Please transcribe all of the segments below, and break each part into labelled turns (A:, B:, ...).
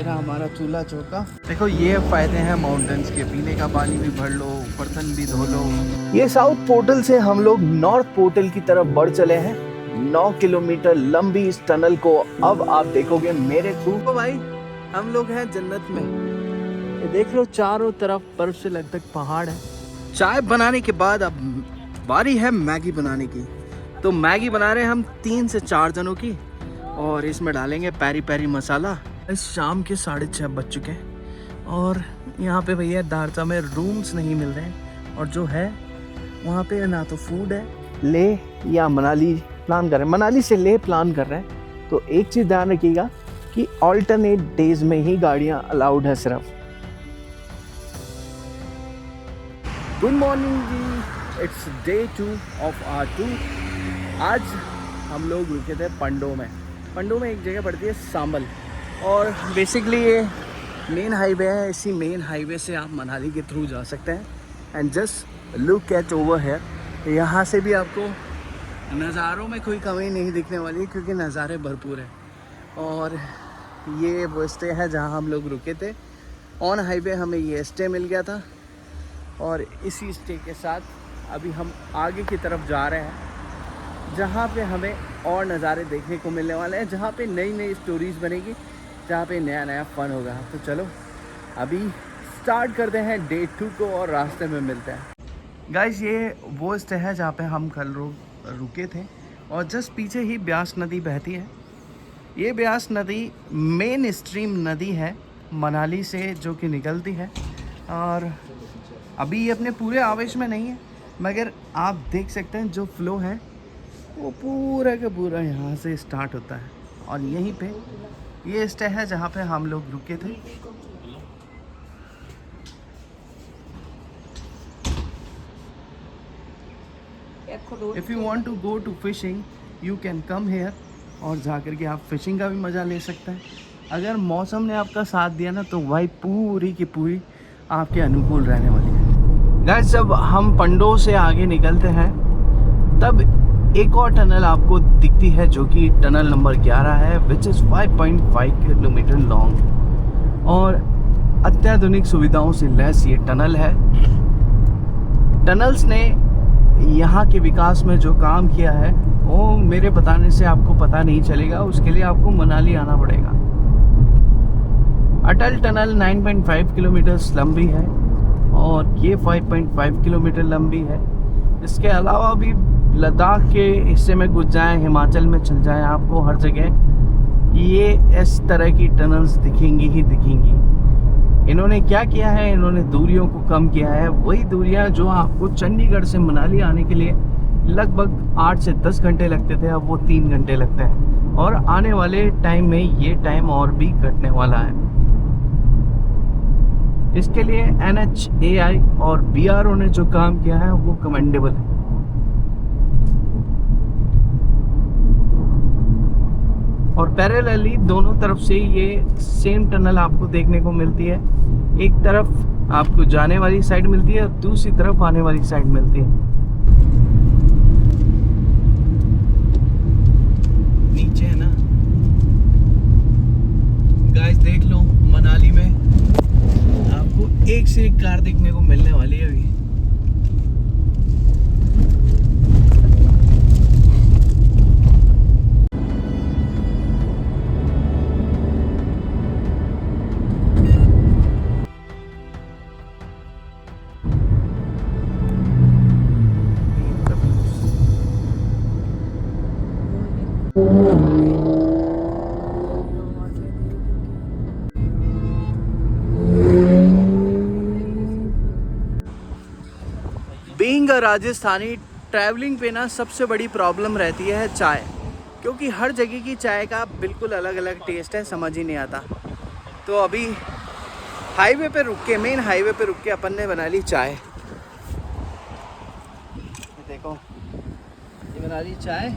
A: रहा हमारा चूल्हा चौका। देखो ये फायदे हैं माउंटेन्स के, पीने का पानी भी भर लो, बर्तन भी धो लो। ये साउथ पोर्टल से हम लोग नॉर्थ पोर्टल की तरफ बढ़ चले हैं। 9 किलोमीटर लंबी इस टनल को अब आप देखोगे मेरे थ्रू। तो भाई हम लोग हैं जन्नत में। ये देख लो चारों तरफ बर्फ से लगभग पहाड़ है। चाय बनाने के बाद अब बारी है मैगी बनाने की। तो मैगी बना रहे हैं हम 3 से 4 जनों की, और इसमें डालेंगे पेरी पेरी मसाला। इस शाम के 6:30 बज चुके हैं और यहाँ पे भैया दारचा में रूम्स नहीं मिल रहे हैं, और जो है वहाँ पे ना तो फूड है। ले या मनाली प्लान कर रहे हैं, मनाली से ले प्लान कर रहे हैं, तो एक चीज़ ध्यान रखिएगा कि ऑल्टरनेट डेज में ही गाड़ियाँ अलाउड है सिर्फ। Good morning ji, it's day 2 of our tour. आज हम लोग रुके थे पंडो में। पंडो में एक जगह पड़ती है सांबल, और बेसिकली ये मेन हाईवे है। इसी मेन हाईवे से आप मनाली के थ्रू जा सकते हैं। And just look at over here. यहाँ से भी आपको नज़ारों में कोई कमी नहीं दिखने वाली है, क्योंकि नज़ारे भरपूर हैं। और ये वो स्टे है जहाँ हम लोग रुके थे। ऑन हाईवे हमें ये स्टे मिल गया था, और इसी स्टे के साथ अभी हम आगे की तरफ जा रहे हैं, जहाँ पे हमें और नज़ारे देखने को मिलने वाले हैं, जहाँ पे नई नई स्टोरीज़ बनेगी, जहाँ पे नया नया फ़न होगा। तो चलो अभी स्टार्ट करते हैं डे 2 को, और रास्ते में मिलते हैं। गाइस ये वो स्टे है जहाँ पे हम कल रुके थे, और जस्ट पीछे ही ब्यास नदी बहती है। ये ब्यास नदी मेन स्ट्रीम नदी है मनाली से, जो कि निकलती है। और अभी ये अपने पूरे आवेश में नहीं है, मगर आप देख सकते हैं जो फ्लो है वो पूरा का पूरा यहाँ से स्टार्ट होता है। और यहीं पे ये स्टे है जहाँ पे हम लोग रुके थे। If you want to go to fishing you can come here, और जा कर के आप फिशिंग का भी मज़ा ले सकते हैं। अगर मौसम ने आपका साथ दिया ना, तो भाई पूरी की पूरी आपके अनुकूल रहने वाली है। गाइस जब हम पंडो से आगे निकलते हैं तब एक और टनल आपको दिखती है, जो कि टनल नंबर 11 है, विच इज़ 5.5 किलोमीटर लॉन्ग, और अत्याधुनिक सुविधाओं से लैस ये टनल है। टनल्स ने यहाँ के विकास में जो काम किया है वो मेरे बताने से आपको पता नहीं चलेगा, उसके लिए आपको मनाली आना पड़ेगा। अटल टनल 9.5 किलोमीटर लंबी है, और ये 5.5 किलोमीटर लंबी है। इसके अलावा भी लद्दाख के हिस्से में घुस जाएँ, हिमाचल में चल जाएँ, आपको हर जगह ये इस तरह की टनल्स दिखेंगी ही दिखेंगी। इन्होंने क्या किया है, इन्होंने दूरियों को कम किया है। वही दूरियां जो आपको चंडीगढ़ से मनाली आने के लिए लगभग 8 से 10 घंटे लगते थे, अब वो 3 घंटे लगते हैं। और आने वाले टाइम में ये टाइम और भी घटने वाला है। इसके लिए NHAI और BRO ने जो काम किया है वो कमेंडेबल है। और पैरेलली दोनों तरफ से ये सेम टनल आपको देखने को मिलती है। एक तरफ आपको जाने वाली साइड मिलती है, और दूसरी तरफ आने वाली साइड मिलती है। नीचे है ना गाइस, देख लो मनाली में आपको एक से एक कार देखने को मिलने वाली है अभी। बीइंग अ राजस्थानी, ट्रैवलिंग पे ना सबसे बड़ी प्रॉब्लम रहती है चाय, क्योंकि हर जगह की चाय का बिल्कुल अलग अलग टेस्ट है, समझ ही नहीं आता। तो अभी हाईवे पे रुक के, मेन हाईवे पे रुक के अपन ने बना ली चाय। देखो ये बना ली चाय,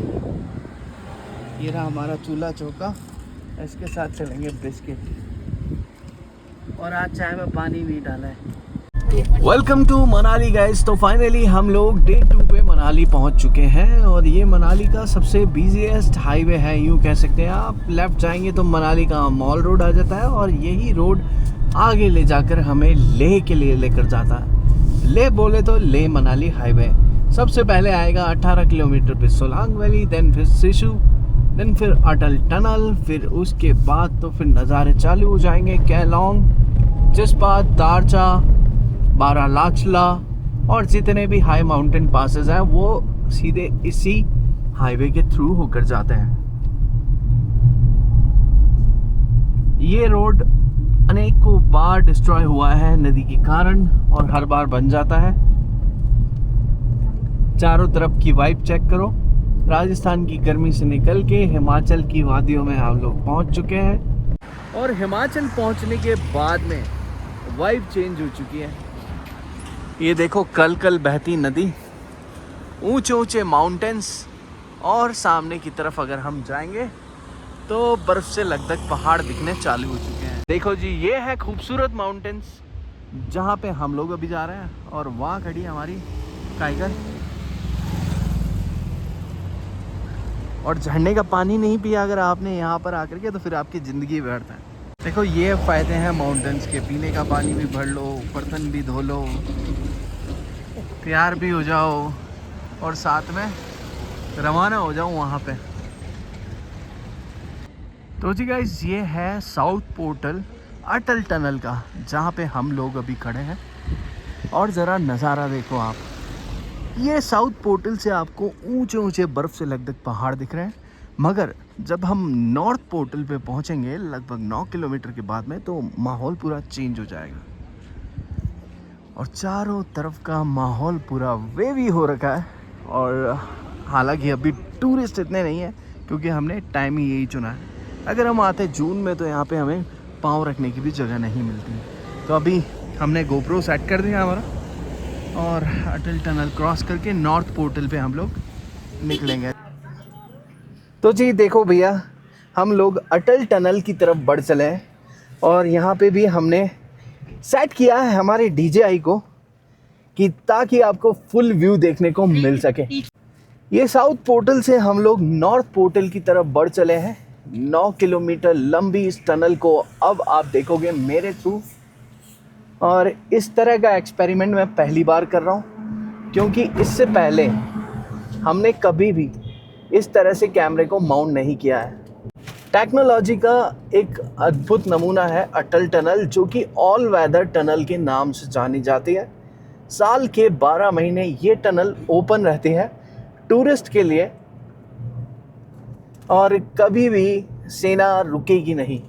A: ये रहा हमारा चूल्हा चौका, इसके साथ चलेंगे बिस्किट, और आज चाय में पानी भी डाला है। Welcome to Manali guys. तो फाइनली हम लोग डे 2 पे मनाली पहुंच चुके हैं और ये मनाली का सबसे बिजीएस्ट हाईवे है, यूँ कह सकते हैं। आप लेफ़्ट जाएंगे तो मनाली का मॉल रोड आ जाता है और यही रोड आगे ले जाकर हमें लेह के लिए लेकर जाता है। लेह बोले तो लेह मनाली हाईवे। सबसे पहले आएगा 18 किलोमीटर पे सोलांग वैली, देन फिर सिसु, देन फिर अटल टनल, फिर उसके बाद तो फिर नज़ारे चालू हो जाएंगे। केलोंग, जिस्पा, दारचा, बारालाचला और जितने भी हाई माउंटेन पासेस हैं वो सीधे इसी हाईवे के थ्रू होकर जाते हैं। ये रोड अनेकों बार डिस्ट्रॉय हुआ है नदी के कारण और हर बार बन जाता है। चारों तरफ की वाइब चेक करो। राजस्थान की गर्मी से निकल के हिमाचल की वादियों में हम लोग पहुंच चुके हैं और हिमाचल पहुंचने के बाद में वाइब चेंज हो चुकी है। ये देखो कल कल बहती नदी, ऊंचे ऊंचे माउंटेन्स और सामने की तरफ अगर हम जाएंगे तो बर्फ़ से लकदक पहाड़ दिखने चालू हो चुके हैं। देखो जी, ये है खूबसूरत माउंटेन्स जहाँ पे हम लोग अभी जा रहे हैं और वहाँ खड़ी हमारी टाइगर। और झरने का पानी नहीं पिया अगर आपने यहाँ पर आकर के तो फिर आपकी ज़िंदगी व्यर्थ है। देखो ये फ़ायदे हैं माउंटेन्स के, पीने का पानी भी भर लो, बर्तन भी धो लो, तैयार भी हो जाओ और साथ में रवाना हो जाओ वहाँ पे। तो जी गाइस, ये है साउथ पोर्टल अटल टनल का, जहाँ पे हम लोग अभी खड़े हैं। और ज़रा नज़ारा देखो आप, ये साउथ पोर्टल से आपको ऊंचे ऊंचे बर्फ़ से लकदक पहाड़ दिख रहे हैं। मगर जब हम नॉर्थ पोर्टल पे पहुँचेंगे लगभग 9 किलोमीटर के बाद में, तो माहौल पूरा चेंज हो जाएगा और चारों तरफ का माहौल पूरा वेवी हो रखा है। और हालांकि अभी टूरिस्ट इतने नहीं हैं क्योंकि हमने टाइम ही यही चुना है। अगर हम आते जून में तो यहाँ पे हमें पाँव रखने की भी जगह नहीं मिलती। तो अभी हमने गोप्रो सेट कर दिया हमारा और अटल टनल क्रॉस करके नॉर्थ पोर्टल पे हम लोग निकलेंगे। तो जी देखो भैया, हम लोग अटल टनल की तरफ बढ़ चले हैं और यहाँ पे भी हमने सेट किया है हमारे DJI को कि ताकि आपको फुल व्यू देखने को मिल सके। ये साउथ पोर्टल से हम लोग नॉर्थ पोर्टल की तरफ बढ़ चले हैं। 9 किलोमीटर लंबी इस टनल को अब आप देखोगे मेरे थ्रू। और इस तरह का एक्सपेरिमेंट मैं पहली बार कर रहा हूँ क्योंकि इससे पहले हमने कभी भी इस तरह से कैमरे को माउंट नहीं किया है। टेक्नोलॉजी का एक अद्भुत नमूना है अटल टनल, जो कि ऑल वेदर टनल के नाम से जानी जाती है। साल के 12 महीने ये टनल ओपन रहती है टूरिस्ट के लिए और कभी भी सेना रुकेगी नहीं।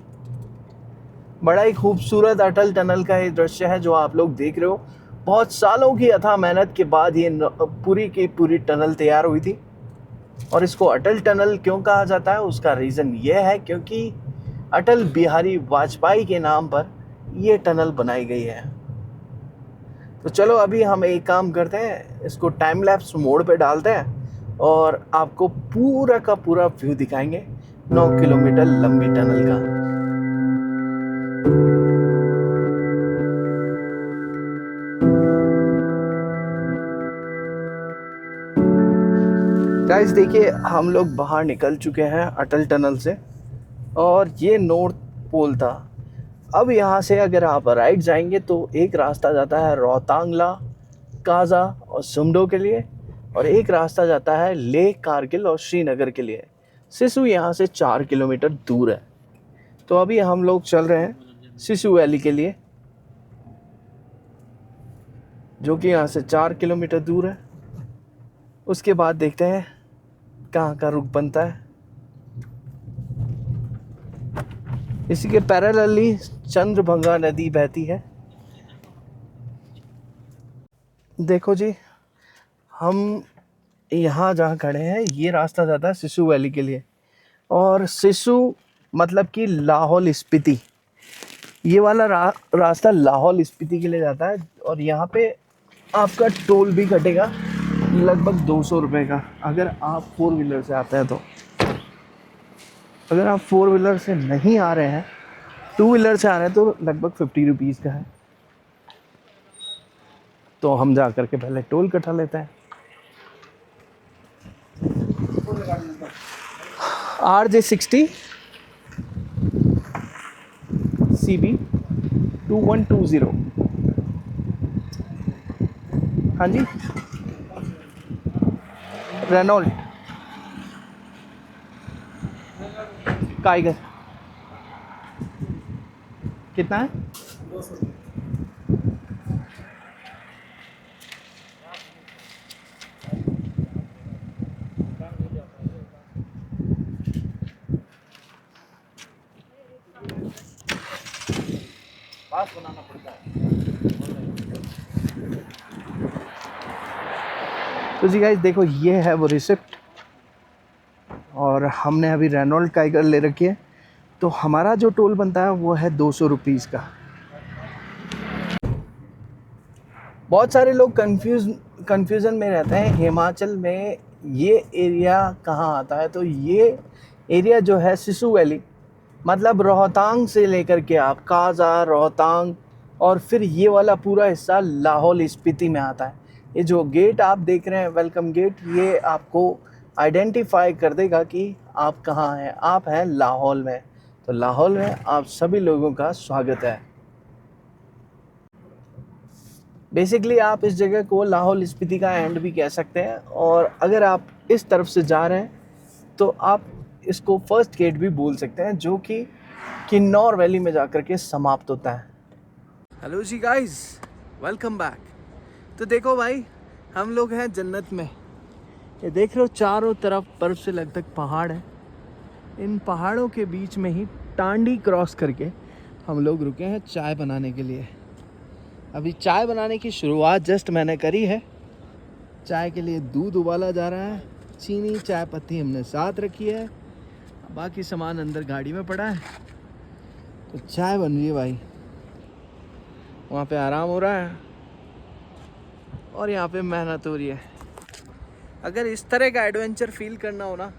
A: बड़ा ही खूबसूरत अटल टनल का ये दृश्य है जो आप लोग देख रहे हो। बहुत सालों की अथाह मेहनत के बाद ये पूरी की पूरी टनल तैयार हुई थी। और इसको अटल टनल क्यों कहा जाता है, उसका रीज़न ये है क्योंकि अटल बिहारी वाजपेयी के नाम पर ये टनल बनाई गई है। तो चलो अभी हम एक काम करते हैं, इसको टाइम लैप्स मोड पे डालते हैं और आपको पूरा का पूरा व्यू दिखाएंगे 9 किलोमीटर लंबी टनल का। गाइस देखिए, हम लोग बाहर निकल चुके हैं अटल टनल से और ये नॉर्थ पोल था। अब यहाँ से अगर आप राइट जाएंगे तो एक रास्ता जाता है रोहतांगला, काजा और सुमडो के लिए और एक रास्ता जाता है लेह, कारगिल और श्रीनगर के लिए। सिसु यहाँ से 4 किलोमीटर दूर है। तो अभी हम लोग चल रहे हैं सिसु वैली के लिए, जो कि यहाँ से 4 किलोमीटर दूर है। उसके बाद देखते हैं कहाँ का रुख बनता है। इसी के पैरेलली चंद्रभंगा नदी बहती है। देखो जी, हम यहाँ जहाँ खड़े हैं ये रास्ता जाता है सिसु वैली के लिए और सिसु मतलब कि लाहौल स्पीति। ये वाला रास्ता लाहौल स्पीति के लिए जाता है और यहाँ पे आपका टोल भी कटेगा लगभग 200 रुपये का, अगर आप 4 व्हीलर से आते हैं तो। अगर आप 4 व्हीलर से नहीं आ रहे हैं, 2 व्हीलर से आ रहे हैं तो लगभग 50 रुपीज़ का है। तो हम जा कर के पहले टोल कटा लेते हैं। RJ60 CB 2120। हाँ जी, रेनॉल्ट काइगर कितना है? 200। पास बनाना पड़ता है। तो जी गाइस देखो, ये है वो रिसिप्ट, और हमने अभी रेनॉल्ट काइगर ले रखी है, तो हमारा जो टोल बनता है वो है 200 रुपीज़ का। बहुत सारे लोग कंफ्यूजन में रहते हैं हिमाचल में ये एरिया कहाँ आता है। तो ये एरिया जो है सिसु वैली, मतलब रोहतांग से लेकर के आप काजा, रोहतांग और फिर ये वाला पूरा हिस्सा लाहौल स्पीति में आता है। ये जो गेट आप देख रहे हैं, वेलकम गेट, ये आपको आइडेंटिफाई कर देगा कि आप कहाँ हैं। आप हैं लाहौल में। तो लाहौल में आप सभी लोगों का स्वागत है। बेसिकली आप इस जगह को लाहौल स्पीति का एंड भी कह सकते हैं, और अगर आप इस तरफ से जा रहे हैं तो आप इसको फर्स्ट गेट भी बोल सकते हैं, जो कि किन्नौर वैली में जाकर के समाप्त होता है। हेलो जी गाइस, वेलकम बैक। तो देखो भाई, हम लोग हैं जन्नत में। ये देख रहे हो चारों तरफ बर्फ से लगभग पहाड़ है। इन पहाड़ों के बीच में ही टांडी क्रॉस करके हम लोग रुके हैं चाय बनाने के लिए। अभी चाय बनाने की शुरुआत जस्ट मैंने करी है। चाय के लिए दूध उबाला जा रहा है, चीनी, चाय पत्ती हमने साथ रखी है, बाकी सामान अंदर गाड़ी में पड़ा है। तो चाय बन रही है भाई, वहाँ पे आराम हो रहा है और यहाँ पे मेहनत हो रही है। अगर इस तरह का एडवेंचर फील करना हो ना,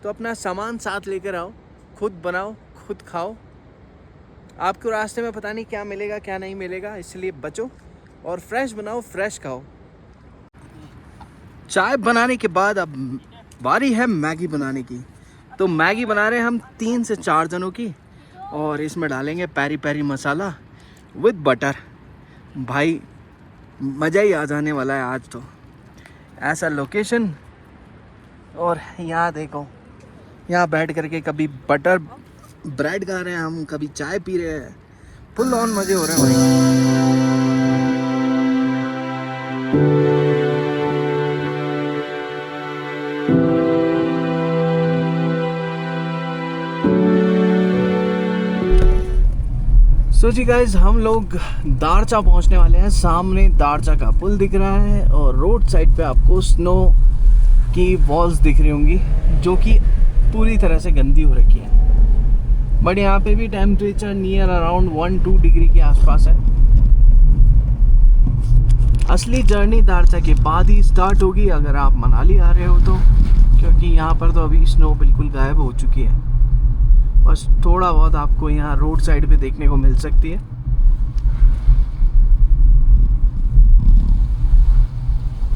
A: तो अपना सामान साथ लेकर आओ, खुद बनाओ, खुद खाओ। आपको रास्ते में पता नहीं क्या मिलेगा क्या नहीं मिलेगा, इसलिए बचो और फ्रेश बनाओ, फ्रेश खाओ। चाय बनाने के बाद अब बारी है मैगी बनाने की। तो मैगी बना रहे हैं हम 3 से 4 जनों की, और इसमें डालेंगे peri peri masala with butter. भाई मज़ा ही आ जाने वाला है आज तो। ऐसा लोकेशन, और यहाँ देखो, यहाँ बैठ करके कभी बटर ब्रेड खा रहे हैं हम, कभी चाय पी रहे हैं। फुल ऑन मज़े हो रहे हैं भाई। सो जी गाइज, हम लोग दारचा पहुंचने वाले हैं। सामने दारचा का पुल दिख रहा है और रोड साइड पे आपको स्नो की वॉल्स दिख रही होंगी, जो कि पूरी तरह से गंदी हो रखी है। बट यहाँ पे भी टेम्परेचर नियर अराउंड 1-2 डिग्री के आसपास है। असली जर्नी दारचा के बाद ही स्टार्ट होगी अगर आप मनाली आ रहे हो तो, क्योंकि यहाँ पर तो अभी स्नो बिल्कुल गायब हो चुकी है। बस थोड़ा बहुत आपको यहाँ रोड साइड पे देखने को मिल सकती है।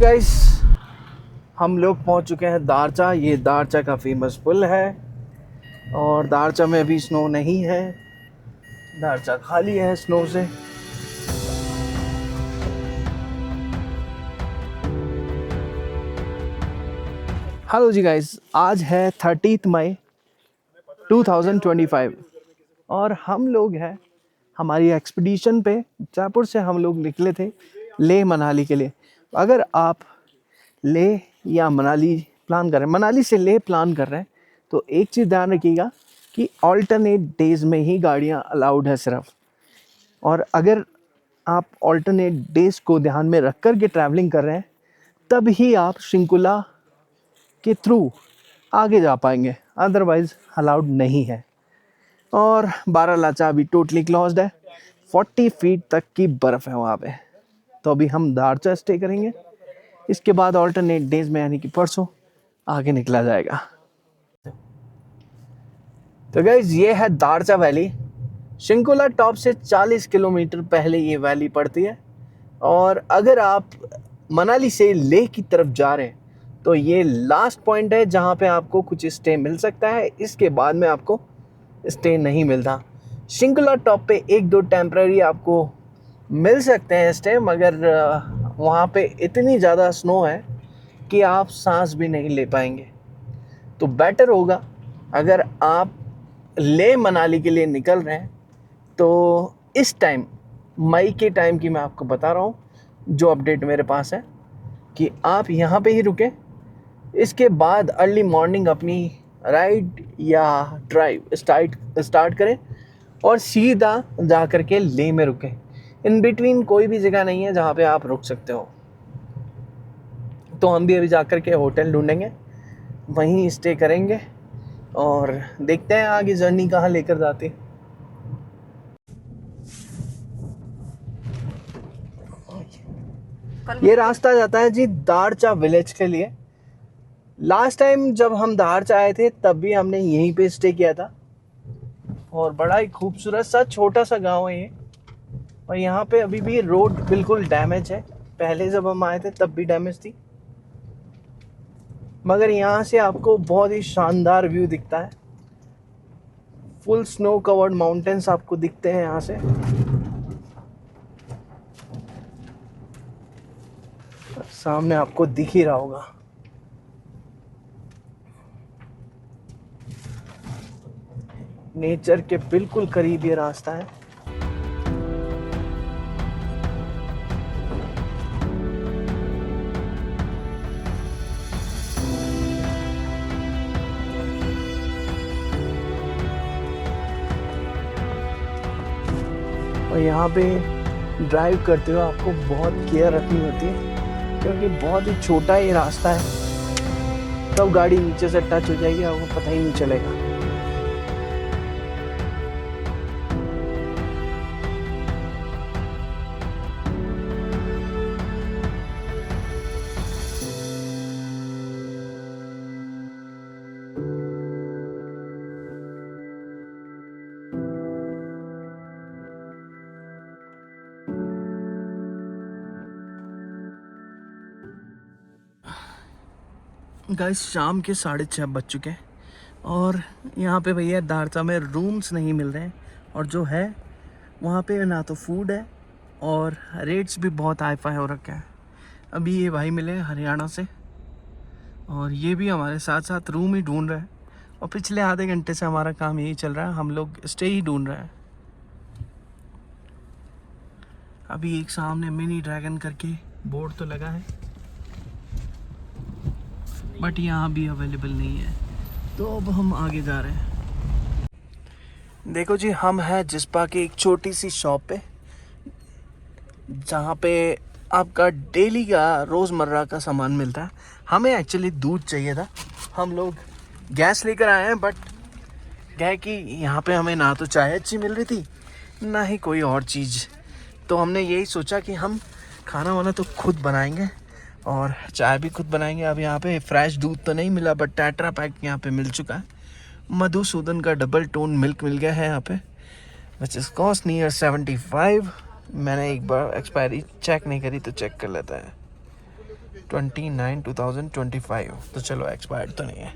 A: गाइस, हम लोग पहुँच चुके हैं दारचा। ये दारचा का फेमस पुल है, और दारचा में अभी स्नो नहीं है, दारचा खाली है स्नो से। हेलो जी गाइस, आज है 30 मई 2025 और हम लोग हैं हमारी एक्सपीडिशन पे। जयपुर से हम लोग निकले थे लेह मनाली के लिए। अगर आप लेह या मनाली प्लान कर रहे हैं, मनाली से लेह प्लान कर रहे हैं, तो एक चीज़ ध्यान रखिएगा कि ऑल्टरनेट डेज़ में ही गाड़ियाँ अलाउड है सिर्फ। और अगर आप ऑल्टरनेट डेज़ को ध्यान में रख कर के ट्रैवलिंग कर रहे हैं, तब ही आप शृंखला के थ्रू आगे जा पाएंगे, अदरवाइज़ अलाउड नहीं है। और बारालाचा अभी टोटली क्लोज्ड है। 40 फीट तक की बर्फ़ है वहाँ पे। तो अभी हम दारचा स्टे करेंगे, इसके बाद ऑल्टरनेट डेज में यानी कि परसों आगे निकला जाएगा। तो गाइस, ये है दारचा वैली। शिंकुला टॉप से 40 किलोमीटर पहले ये वैली पड़ती है। और अगर आप मनाली से लेह की तरफ जा रहे हैं तो ये लास्ट पॉइंट है जहाँ पे आपको कुछ स्टे मिल सकता है, इसके बाद में आपको स्टे नहीं मिलता। शिंकुला टॉप पे 1-2 टेम्पररी आपको मिल सकते हैं स्टे, मगर वहाँ पे इतनी ज़्यादा स्नो है कि आप सांस भी नहीं ले पाएंगे। तो बेटर होगा अगर आप ले मनाली के लिए निकल रहे हैं तो इस टाइम, मई के टाइम की मैं आपको बता रहा हूँ जो अपडेट मेरे पास है, कि आप यहाँ पे ही रुकें। इसके बाद अर्ली मॉर्निंग अपनी राइड या ड्राइव स्टार्ट करें और सीधा जा कर के ले में रुकें। इन बिटवीन कोई भी जगह नहीं है जहाँ पे आप रुक सकते हो। तो हम भी अभी जा कर के होटल ढूंढेंगे, वहीं स्टे करेंगे और देखते हैं आगे जर्नी कहाँ लेकर जाती है। ये रास्ता जाता है जी दारचा विलेज के लिए। लास्ट टाइम जब हम दारचा आए थे तब भी हमने यहीं पे स्टे किया था और बड़ा ही खूबसूरत सा छोटा सा गांव है ये। और यहाँ पे अभी भी रोड बिल्कुल डैमेज है, पहले जब हम आए थे तब भी डैमेज थी, मगर यहाँ से आपको बहुत ही शानदार व्यू दिखता है। फुल स्नो कवर्ड माउंटेन्स आपको दिखते हैं यहाँ से। सामने आपको दिख ही रहा होगा। नेचर के बिल्कुल करीब ये रास्ता है। और यहाँ पे ड्राइव करते हुए आपको बहुत केयर रखनी होती है क्योंकि बहुत ही छोटा ये रास्ता है, कब गाड़ी नीचे से टच हो जाएगी आपको पता ही नहीं चलेगा। गाइस शाम के 6:30 बज चुके हैं और यहाँ पे भैया दारचा में रूम्स नहीं मिल रहे हैं, और जो है वहाँ पे ना तो फूड है और रेट्स भी बहुत हाई फाई हो रखे हैं। अभी ये भाई मिले हरियाणा से और ये भी हमारे साथ साथ रूम ही ढूंढ रहे हैं और पिछले आधे घंटे से हमारा काम यही चल रहा है, हम लोग स्टे ही ढूंढ रहे हैं। अभी एक सामने मिनी ड्रैगन करके बोर्ड तो लगा है बट यहाँ भी अवेलेबल नहीं है, तो अब हम आगे जा रहे हैं। देखो जी, हम हैं जिस्पा की एक छोटी सी शॉप पे जहाँ पे आपका डेली का रोज़मर्रा का सामान मिलता है। हमें एक्चुअली दूध चाहिए था, हम लोग गैस लेकर आए हैं, बट क्या है कि यहाँ पे हमें ना तो चाय अच्छी मिल रही थी ना ही कोई और चीज़, तो हमने यही सोचा कि हम खाना वाना तो खुद बनाएंगे और चाय भी खुद बनाएंगे। अब यहाँ पे फ्रेश दूध तो नहीं मिला बट टेट्रा पैक यहाँ पे मिल चुका है। मधुसूदन का डबल टोन मिल्क मिल गया है यहाँ पे, विच इज़ कॉस्ट नियर 75। मैंने एक बार एक्सपायरी चेक नहीं करी तो चेक कर लेता है, 29/2025। तो चलो एक्सपायर्ड तो नहीं है।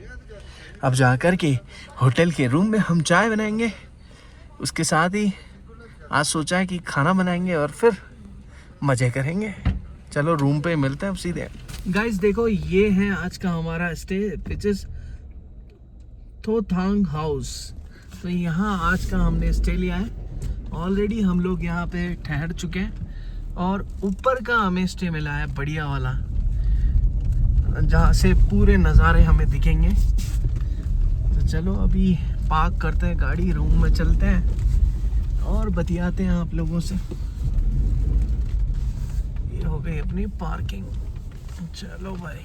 A: अब जा कर के होटल के रूम में हम चाय बनाएंगे, उसके साथ ही आज सोचा है कि खाना बनाएंगे और फिर मज़े करेंगे। चलो रूम पे मिलते हैं अब सीधे। गाइस देखो, ये है आज का हमारा स्टे, विच इज़ थोथांग हाउस। तो यहाँ आज का हमने स्टे लिया है। ऑलरेडी हम लोग यहाँ पे ठहर चुके हैं और ऊपर का हमें स्टे मिला है बढ़िया वाला, जहाँ से पूरे नज़ारे हमें दिखेंगे। तो चलो अभी पार्क करते हैं गाड़ी, रूम में चलते हैं और बतियाते हैं आप लोगों से। ये हो गई अपनी पार्किंग। चलो भाई।